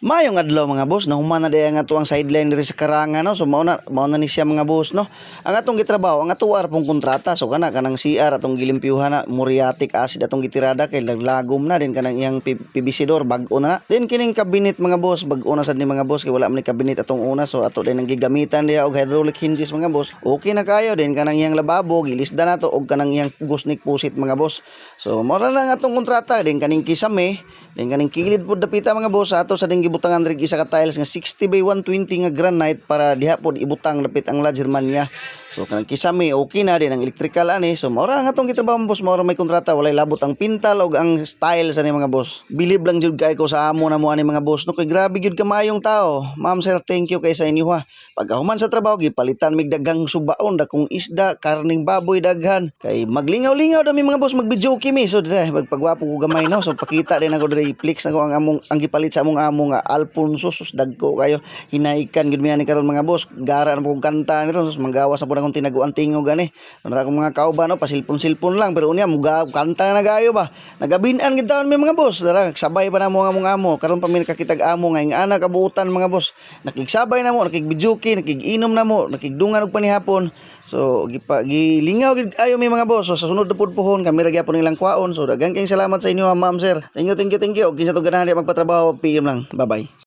Mayong adlaw mga boss, nahuman na diya nga tuang sideline diri sa Karangan no. So mao na ni siya mga boss no. Ang atong gitrabaho, ang atuar pong kontrata so kanang CR atong gilimpyuhan na muriatic acid atong gitirada kay laglagom na din kanang iyang PVC door bag-o na. Then kining cabinet mga boss, bag-o na sad ni mga boss kay wala man ni cabinet atong una so ato din ang gigamitan diha og hydraulic hinges mga boss. Okay na kayo din kanang iyang lababo gilisda na to og kanang iyang gusnik pusit mga boss. So mao na lang atong kontrata din kaning kisame. Then kaning kilid pod dapita mga boss ato sa ding gibutangan diri isa ka tiles nga 60 by 120 nga granite para diha pod ibutang dapit ang La Germania. So kanang kisame okay na din ang electrical ani. So mao ra ang atong gitrabaho boss, mao ra may kontrata walay labot ang pintal ug ang style sa ni mga boss. Bilib lang jud kay ko sa amo na mo ani mga boss no kay grabe jud ka maayong tao. Ma'am sir, thank you kay sa inyo ha. Pagkahuman sa trabaho gipalitan mig daghang subaon dakong isda, karning baboy daghan. Kay maglingaw-lingaw dami mga boss mag-video kimi so dire magpagwapo ko gamay no. So pakita din ako dire flex na ko ang gipalit sa among amo nga Alfonso sus dagko kayo hinaikan gud mi ani karon mga boss. Gara na po kanta nito sus manggawas na po akong tinaguan tingog ani. Ano akong mga kauban no pasilpon-silpon lang pero unya muga kanta na nagayo ba. Nagabinan gid taon mi mga boss. Dara sabay pa na mo nga among amo karon pa mi nakakitag amo nga ing ana kabuutan mga boss. Nakigsabay na mo, nakigbidyuki, nakiginom na mo, nakigdungan og panihapon. So gilingaw gid ayo mi mga boss. So sa sunod na pud pohon kami ra gyapon nilang kwaon. So daghan kayong salamat sa inyo ma'am sir. Thank you. Og kinsa to ganahan di magpatrabaho PM lang. Bye bye.